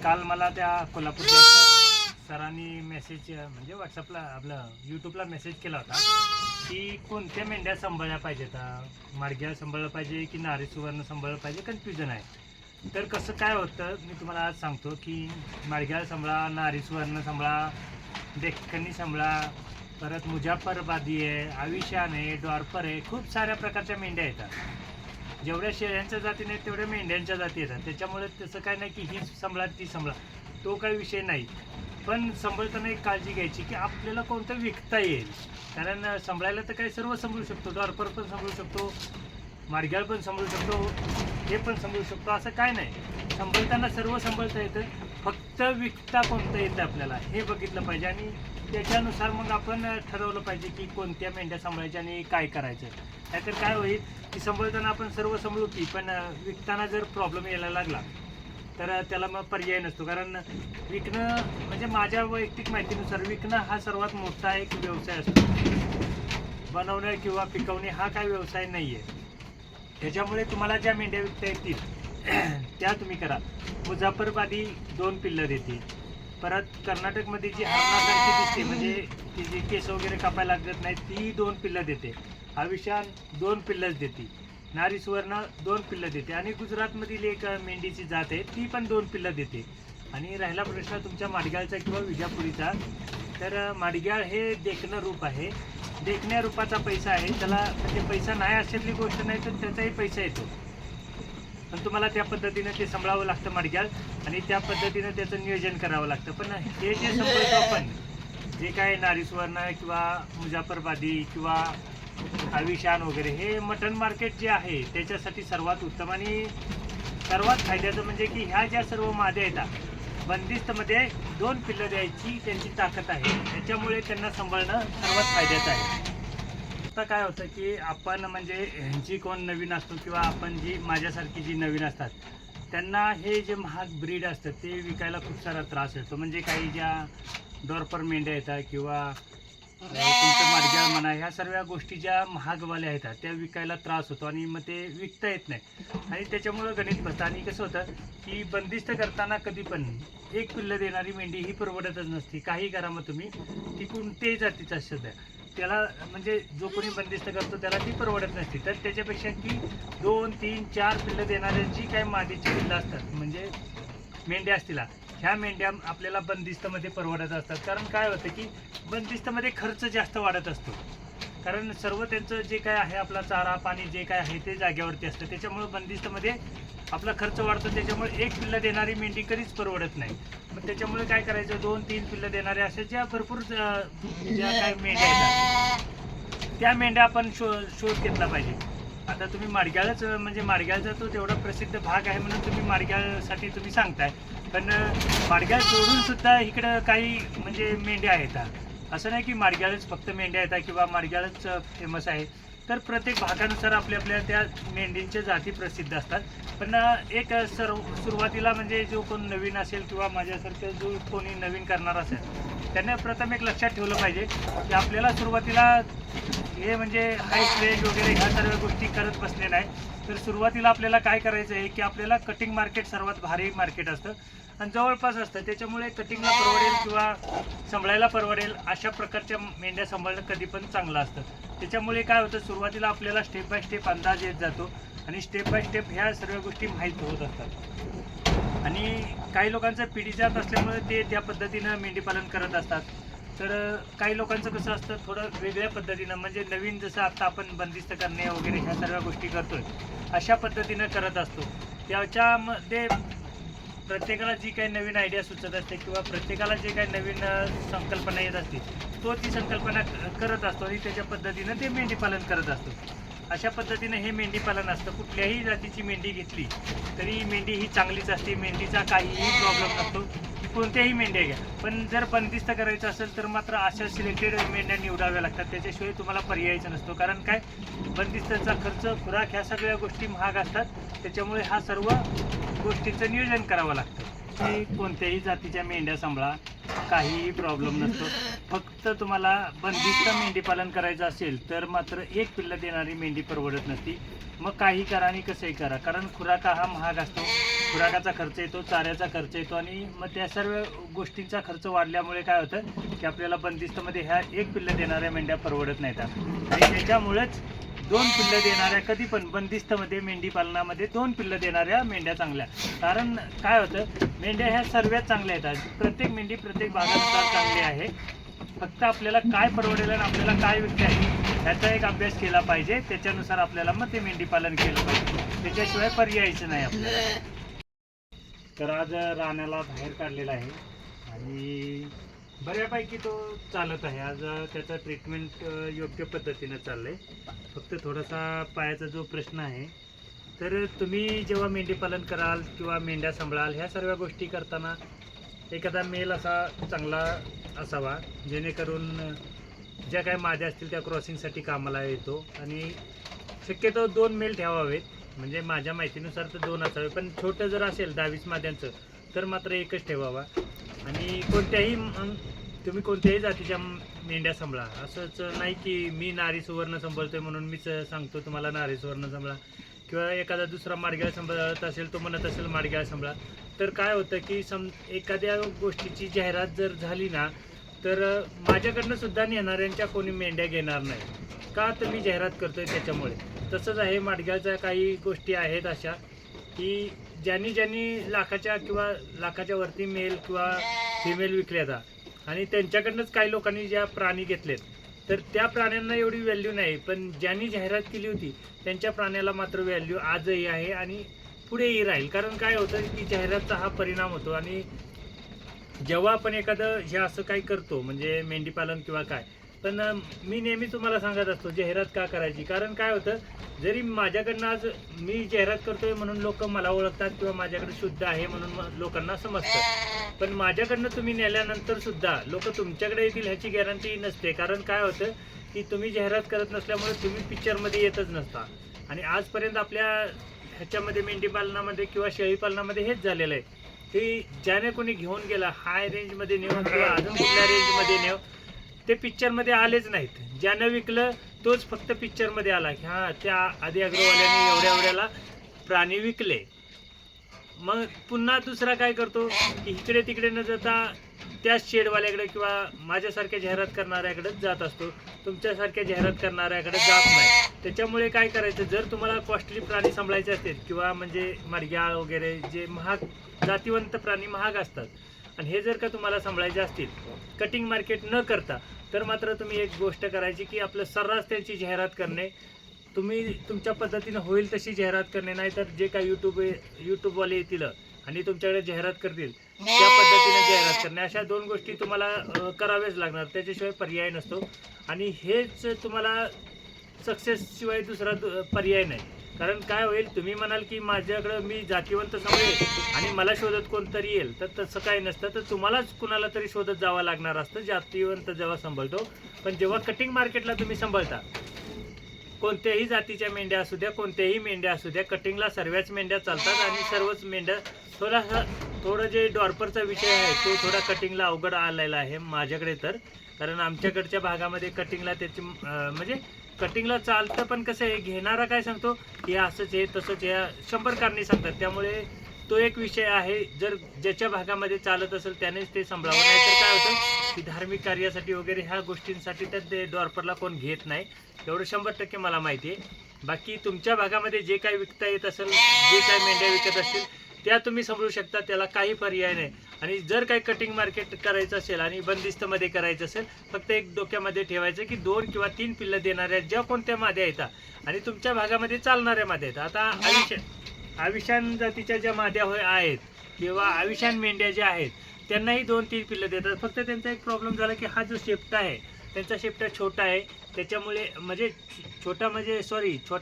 काल मला त्या कोल्हापूरच्या सरांनी मेसेज म्हणजे व्हॉट्सअपला आपलं यूट्यूबला मेसेज केला होता की कोणत्या मेंढ्या सांभाळल्या पाहिजेत, माडग्या सांभाळलं पाहिजे की नारी सुवर्ण सांभाळलं पाहिजे, कन्फ्युजन आहे. तर कसं काय होतं मी तुम्हाला आज सांगतो की माडग्या सांभाळा, नारी सुवर्ण सांभाळा, डेक्कनी सांभाळा, परत मुजाफरबादी आहे, आविशान आहे, डॉर्पर आहे, खूप साऱ्या प्रकारच्या मेंढ्या येतात. जेवढ्या शेळ्यांच्या जाती नाहीत तेवढ्या मेंढ्यांच्या जाती येतात. त्याच्यामुळे तसं काय नाही की ही सांभाळा ती सांभाळा, तो काही विषय नाही. पण सांभाळताना एक काळजी घ्यायची की आपल्याला कोणतं विकता येईल. कारण सांभाळायला तर काही सर्व सांभाळू शकतो, डॉर्पर पण सांभाळू शकतो, माडग्याळ पण सांभाळू शकतो, हे पण सांभाळू शकतो, असं काय नाही. सांभाळताना सर्व सांभाळता येतं, फक्त विकता कोणतं येतं आपल्याला हे बघितलं पाहिजे. आणि त्याच्यानुसार मग आपण ठरवलं पाहिजे की कोणत्या मेंढ्या सांभाळायच्या आणि काय करायचं. नाहीतर काय होईल की सांभाळताना आपण सर्व सांभाळू की पण विकताना जर प्रॉब्लेम यायला लागला तर त्याला मग पर्याय नसतो. कारण विकणं म्हणजे माझ्या वैयक्तिक माहितीनुसार विकणं हा सर्वात मोठा एक व्यवसाय असतो. बनवणं किंवा पिकवणे हा काय व्यवसाय नाही आहे. त्याच्यामुळे तुम्हाला ज्या मेंढ्या विकता येतील त्या तुम्ही करा. मुजाफरबादी 2 पिल्लं देते. परत कर्नाटकमध्ये जी हरणासारखी दिसते म्हणजे ती जी केस वगैरे कापायला लागत नाही ती 2 पिल्लं देते. आविशान 2 पिल्लंच देते. नारी सुवर्ण 2 पिल्लं देते. आणि गुजरातमधील एक मेंढीची जात आहे ती पण 2 पिल्लं देते. आणि राहिला प्रश्न तुमच्या माडग्याळचा किंवा विजापुरीचा, तर माडग्याळ हे देखणं रूप आहे, देखण्या रूपाचा पैसा आहे. त्याला म्हणजे पैसा नाही अशातली गोष्ट नाही तर त्याचाही पैसा येतो. पण तुम्हाला त्या पद्धतीने ते सांभाळावं लागतं माडग्याळ, आणि त्या पद्धतीनं त्याचं नियोजन करावं लागतं. पण हे जे सांभाळतो आपण जे काय नारी सुवर्ण किंवा मुजाफरबादी किंवा आविशान वगैरे, हे मटन मार्केट जे आहे त्याच्यासाठी सर्वात उत्तम आणि सर्वात फायद्याचं म्हणजे की ह्या ज्या सर्व माद्या येतात बंदिस्तमध्ये 2 पिल्लं द्यायची त्यांची ताकद आहे. त्याच्यामुळे त्यांना सांभाळणं सर्वात फायद्याचं आहे. आता काय होतं की आपण म्हणजे जी कोण नवीन असतो किंवा आपण जी माझ्यासारखी जी नवीन असतात त्यांना हे जे महाग ब्रीड असतात ते विकायला खूप सारा त्रास येतो. म्हणजे काही ज्या डॉर्पर मेंढ्या येतात किंवा तुमचं माडग्याळ म्हणा, ह्या सर्व गोष्टी ज्या महागवाल्या आहेत त्या विकायला त्रास होतो आणि मग ते विकता येत नाही. आणि त्याच्यामुळं गणित बसतं. आणि कसं होतं की बंदिस्त करताना कधी पण 1 पिल्लं देणारी मेंढी ही परवडतच नसते. काही करा मग तुम्ही, ती कोणत्याही जातीचा असू द्या, त्याला म्हणजे जो कोणी बंदिस्त करतो त्याला ती परवडत नसते. तर त्याच्यापेक्षा की 2, 3, 4 पिल्लं देणाऱ्यांची काही मादीची पिल्लं असतात म्हणजे मेंढ्या असतील, ह्या मेंढ्या आपल्याला बंदिस्तमध्ये परवडत असतात. कारण काय होतं की बंदिस्तमध्ये खर्च जास्त वाढत असतो. कारण सर्व त्यांचं जे काय आहे आपला चारा पाणी जे काय आहे ते जाग्यावरती असतं. त्याच्यामुळे बंदिस्तमध्ये आपला खर्च वाढतो. त्याच्यामुळे 1 पिल्लं देणारी मेंढी कधीच परवडत नाही. मग त्याच्यामुळे काय करायचं, 2-3 पिल्लं देणारे असे ज्या भरपूर ज्या काय मेंढ्या येतात त्या मेंढ्या आपण शोध घेतला पाहिजे. आता तुम्ही माडग्याळच म्हणजे माडग्याळचा तो तेवढा प्रसिद्ध भाग आहे म्हणून तुम्ही माडग्याळसाठी तुम्ही सांगताय. पण माडग्याळ सोडून सुद्धा इकडं काही म्हणजे मेंढ्या आहेत. असं नाही की माडग्याळच फक्त मेंढ्या येतात किंवा माडग्याळच फेमस आहे. तर प्रत्येक भागानुसार आपल्या त्या मेंढींच्या जाती प्रसिद्ध असतात. पण एक सुरुवातीला म्हणजे जो कोण नवीन असेल किंवा माझ्यासारखं जो कोणी नवीन करणार असेल त्यांनी प्रथम एक लक्षात ठेवलं पाहिजे की आपल्याला सुरुवातीला हे म्हणजे हाईट रेंज वगैरे ह्या सर्व गोष्टी करत बसले नाही. तर सुरुवातीला आपल्याला काय करायचं आहे की आपल्याला कटिंग मार्केट सर्वात भारी मार्केट असतं आणि जवळपास असतं. त्याच्यामुळे कटिंगला परवडेल किंवा सांभाळायला परवडेल अशा प्रकारच्या मेंढ्या सांभाळणं कधी पण चांगलं असतं. त्याच्यामुळे काय होतं, सुरुवातीला आपल्याला स्टेप बाय स्टेप अंदाज येत जातो आणि स्टेप बाय स्टेप ह्या सर्व गोष्टी माहीत होत असतात. आणि काही लोकांचं पिढीजात असल्यामुळे ते त्या पद्धतीनं मेंढीपालन करत असतात. तर काही लोकांचं कसं असतं थोडं वेगळ्या पद्धतीनं, म्हणजे नवीन जसं आता आपण बंदिस्त करणे वगैरे ह्या सर्व गोष्टी करतोय अशा पद्धतीनं करत असतो. त्याच्यामध्ये प्रत्येकाला जी काही नवीन आयडिया सुचत असते किंवा प्रत्येकाला जे काही नवीन संकल्पना येत असते तो ती संकल्पना करत असतो आणि त्याच्या पद्धतीनं ते मेंढीपालन करत असतो. अशा पद्धतीनं हे मेंढीपालन असतं. कुठल्याही जातीची मेंढी घेतली तरी मेंढी ही चांगलीच असते, मेंढीचा काहीही प्रॉब्लेम नसतो. कोणत्याही मेंढ्या घ्या, पण जर बंदिस्त करायचं असेल तर मात्र अशा सिलेक्टेड मेंढ्या निवडाव्या लागतात. त्याच्याशिवाय तुम्हाला पर्यायच नसतो. कारण काय, बंदिस्ताचा खर्च, खुराक ह्या सगळ्या गोष्टी महाग असतात. त्याच्यामुळे हा सर्व गोष्टीचं नियोजन करावं लागतं. की कोणत्याही जातीच्या मेंढ्या सांभाळा, काहीही प्रॉब्लेम नसतो. फक्त तुम्हाला बंदिस्त मेंढीपालन करायचं असेल तर मात्र 1 पिल्लं देणारी मेंढी परवडत नसती. मग काही करा आणि कसंही करा, कारण खुराका हा महाग असतो. खुराकाचा खर्च येतो, चाऱ्याचा खर्च येतो आणि मग त्या सर्व गोष्टींचा खर्च वाढल्यामुळे काय होतं की आपल्याला बंदिस्तमध्ये ह्या एक पिल्लं देणाऱ्या मेंढ्या परवडत नाहीत आणि त्याच्यामुळेच 2 पिल्लं देणाऱ्या, कधी पण बंदिस्तमध्ये मेंढी पालनामध्ये 2 पिल्लं देणाऱ्या मेंढ्या चांगल्या. कारण काय होतं, मेंढ्या ह्या सर्वात चांगल्या येतात, प्रत्येक मेंढी प्रत्येक भागानुसार चांगली आहे. फक्त आपल्याला काय परवडेल आणि आपल्याला काय विकता येईल ह्याचा एक अभ्यास केला पाहिजे. त्याच्यानुसार आपल्याला मग ते मेंढी पालन केलं पाहिजे, त्याच्याशिवाय पर्यायच नाही आपल्याला. तर आज रानाला बाहेर काढलेला आहे आणि बऱ्यापैकी तो चालत आहे. आज त्याचा ट्रीटमेंट योग्य पद्धतीनं चाललं आहे. फक्त थोडासा पायाचा जो प्रश्न आहे, तर तुम्ही जेव्हा मेंढी पालन कराल किंवा मेंढ्या सांभाळाल, ह्या सर्व गोष्टी करताना एखादा मेल असा चांगला असावा, जेणेकरून ज्या काही माद्या असतील त्या क्रॉसिंगसाठी कामाला येतो. आणि शक्यतो 2 मेल ठेवावेत, म्हणजे माझ्या माहितीनुसार तर 2 असावे, पण छोटं जर असेल 22 माद्यांचं तर मात्र एकच ठेवावा. आणि तुम्ही कोणत्याही जातीच्या मेंढ्या सांभाळा, असंच नाही की मी नारी सुवर्ण सांभाळतोय म्हणून मीच सांगतो तुम्हाला नारी सुवर्ण सांभाळा, किंवा एखादा दुसरा माडग्याळ सांभाळत असेल तो म्हणत असेल माडग्याळ सांभाळा. तर काय होतं की एखाद्या गोष्टीची जाहिरात जर झाली ना, तर माझ्याकडनं सुद्धा नेणाऱ्यांच्या कोणी मेंढ्या घेणार नाही, का तर मी जाहिरात करतोय त्याच्यामुळे. तसंच आहे, माडग्याळच्या काही गोष्टी आहेत अशा की ज्यांनी लाखाच्या किंवा लाखाच्या वरती मेल किंवा फिमेल विकल्या जातात आणि त्यांच्याकडनंच काही लोकांनी ज्या प्राणी घेतलेत, तर त्या प्राण्यांना एवढी व्हॅल्यू नाही, पण ज्यांनी जाहिरात केली होती त्यांच्या प्राण्याला मात्र व्हॅल्यू आजही आहे आणि पुढेही राहील. कारण काय होतं की जाहिरातचा हा परिणाम होतो. आणि जेव्हा आपण एखादं हे असं काही करतो, म्हणजे मेंढीपालन किंवा काय, पण मी नेहमी तुम्हाला सांगत असतो जाहिरात का करायची. कारण काय होतं, जरी माझ्याकडनं आज मी जाहिरात करतोय म्हणून लोक मला ओळखतात किंवा माझ्याकडे शुद्ध आहे म्हणून लोकांना समजतं, पण माझ्याकडनं तुम्ही नेल्यानंतर सुद्धा लोक तुमच्याकडे येतील ह्याची गॅरंटी नसते. कारण काय होतं की तुम्ही जाहिरात करत नसल्यामुळे तुम्ही पिक्चरमध्ये येतच नसता. आणि आजपर्यंत आपल्या ह्याच्यामध्ये मेंढी पालनामध्ये किंवा शेळी पालनामध्ये हेच झालेलं आहे की ज्याने कोणी घेऊन गेला हाय रेंजमध्ये नेऊ किंवा अजून कुठल्या रेंजमध्ये नेऊ, ते पिक्चरमध्ये आलेच नाहीत. ज्यानं विकलं तोच फक्त पिक्चरमध्ये आला की हां त्या आधी अग्रवाल्याने एवढ्याला प्राणी विकले. मग पुन्हा दुसरा काय करतो की इकडे तिकडे न जाता त्याच शेडवाल्याकडे किंवा माझ्यासारख्या जाहिरात करणाऱ्याकडेच जात असतो, तुमच्यासारख्या जाहिरात करणाऱ्याकडे जात नाही. त्याच्यामुळे काय करायचं, जर तुम्हाला कॉस्टली प्राणी सांभाळायचे असतील किंवा म्हणजे मडग्याळ वगैरे जे महाग जातीवंत प्राणी महाग असतात, आणि हे जर का तुम्हाला सांभाळायचे असतील कटिंग मार्केट न करता, तर मात्र तुम्ही एक गोष्ट करायची की आपलं सर्रास त्यांची जाहिरात करणे. तुम्ही तुमच्या पद्धतीनं होईल तशी जाहिरात करणे, नाही तर जे काही यूट्यूबवाले येतील आणि तुमच्याकडे जाहिरात करतील त्या पद्धतीने जाहिरात करणे. अशा 2 गोष्टी तुम्हाला कराव्याच लागणार, त्याच्याशिवाय पर्याय नसतो. आणि हेच तुम्हाला सक्सेसशिवाय दुसरा पर्याय नाही. कारण काय होईल, तुम्ही म्हणाल की माझ्याकडं मी जातीवंत सांभाळेल आणि मला शोधत कोणतरी येईल, तर तसं काही नसतं. तर तुम्हालाच कुणाला तरी शोधत जावं लागणार असतं जातीवंत जेव्हा सांभाळतो. पण जेव्हा कटिंग मार्केटला तुम्ही सांभाळता, कोणत्याही जातीच्या मेंढ्या असू द्या, कोणत्याही मेंढ्या असू द्या, कटिंगला सर्वच मेंढ्या चालतात. आणि सर्वच मेंढ्या थोडं जे डॉर्परचा विषय आहे तो थोडा कटिंगला अवघड आलेला आहे माझ्याकडे तर. कारण आमच्याकडच्या भागामध्ये कटिंगला त्याची म्हणजे कटिंगला चालतं, पण कसं आहे, घेणारा काय सांगतो की असंच आहे तसंच आहे, 100 कारणे सांगतात. त्यामुळे तो एक विषय आहे, जर ज्याच्या भागामध्ये चालत असेल त्यानेच ते सांभाळावं. नाहीतर काय होतं की धार्मिक कार्यासाठी वगैरे ह्या गोष्टींसाठी तर ते डॉर्परला कोण घेत नाही, एवढं 100% मला माहिती आहे. बाकी तुमच्या भागामध्ये जे काही विकता येत असेल, जे काही मेंढ्या विकत असतील त्या तुम्ही सांभाळू शकता, त्याला काही पर्याय नाही. आणि जर काही कटिंग मार्केट करायचं असेल आणि बंदिस्तमध्ये करायचं असेल, फक्त एक डोक्यामध्ये ठेवायचं की 2 किंवा 3 पिल्लं देणाऱ्या ज्या कोणत्या माद्या येतात आणि तुमच्या भागामध्ये चालणाऱ्या माद्या येतात. आता आविशान जातीच्या ज्या माद्या आहेत किंवा आविशान मेंढ्या ज्या आहेत त्यांनाही 2-3 पिल्लं देतात. फक्त त्यांचा एक प्रॉब्लेम झाला की हा जो शेपटा आहे त्यांचा शेपटा छोटा आहे, त्याच्यामुळे म्हणजे छोटा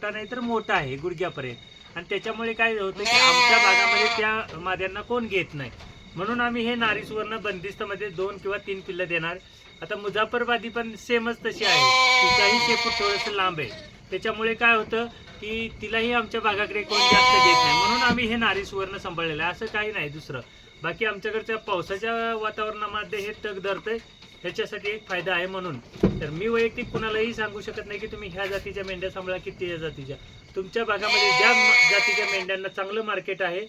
नाही तर मोठा आहे गुडघ्यापर्यंत. आणि त्याच्यामुळे काय होतं की आमच्या भागामध्ये त्या माद्यांना कोण घेत नाही, म्हणून आम्ही हे नारी सुवर्ण बंदिस्तमध्ये 2 किंवा 3 पिल्लं देणार. आता मुझाफरबादी पण सेमच तशी आहे, तिचाही शेपूट थोडंसं लांब आहे, त्याच्यामुळे काय होतं की तिलाही आमच्या भागाकडे कोण जास्त घेत नाही, म्हणून आम्ही हे नारी सुवर्ण सांभाळलेलं आहे. असं काही नाही दुसरं. बाकी आमच्याकडच्या पावसाच्या वातावरणामध्ये हे तग धरतंय, ह्याच्यासाठी एक फायदा आहे. म्हणून तर मी वैयक्तिक कुणालाही सांगू शकत नाही की तुम्ही ह्या जातीच्या मेंढ्या सांभाळा की त्या जातीच्या. तुमच्या भागामध्ये ज्या जातीच्या मेंढ्यांना चांगलं मार्केट आहे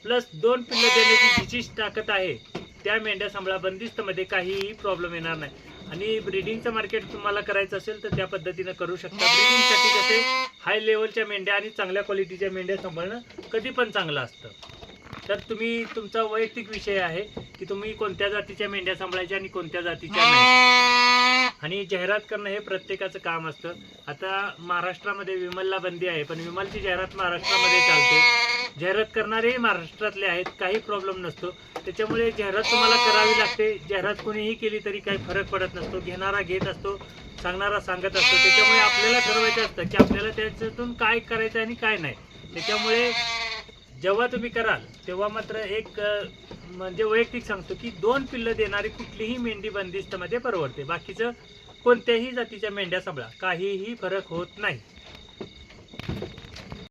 प्लस 2 पिल्लं देण्याची जिची ताकद आहे त्या मेंढ्या सांभाळा. बंदिस्तमध्ये काहीही प्रॉब्लेम येणार नाही. आणि ब्रीडिंगचं मार्केट तुम्हाला करायचं असेल तर त्या पद्धतीनं करू शकता. ब्रीडिंगसाठी कसे हाय लेवलच्या मेंढ्या आणि चांगल्या क्वालिटीच्या मेंढ्या सांभाळणं कधी पण चांगलं असतं. तर तुम्ही तुमचा वैयक्तिक विषय आहे की तुम्ही कोणत्या जातीच्या मेंढ्या सांभाळायच्या आणि कोणत्या जातीच्या नाही. आणि जाहिरात करणं हे प्रत्येकाचं काम असतं. आता महाराष्ट्रामध्ये विमलला बंदी आहे, पण विमलची जाहिरात महाराष्ट्रामध्ये चालते. जाहिरात करणारेही महाराष्ट्रातले आहेत, काही प्रॉब्लेम नसतो. त्याच्यामुळे जाहिरात तुम्हाला करावी लागते. जाहिरात कोणीही केली तरी काही फरक पडत नसतो. घेणारा घेत असतो, सांगणारा सांगत असतो. त्याच्यामुळे आपल्याला ठरवायचं असतं की आपल्याला त्याच्यातून काय करायचं आणि काय नाही. त्याच्यामुळे जेव्हा तुम्ही कराल तेव्हा मात्र एक म्हणजे वैयक्तिक सांगतो की 2 पिल्लं देणारी कुठलीही मेंढी बंदिस्तमध्ये परवडते. बाकीचं कोणत्याही जातीच्या मेंढ्या सांभाळा, काहीही फरक होत नाही.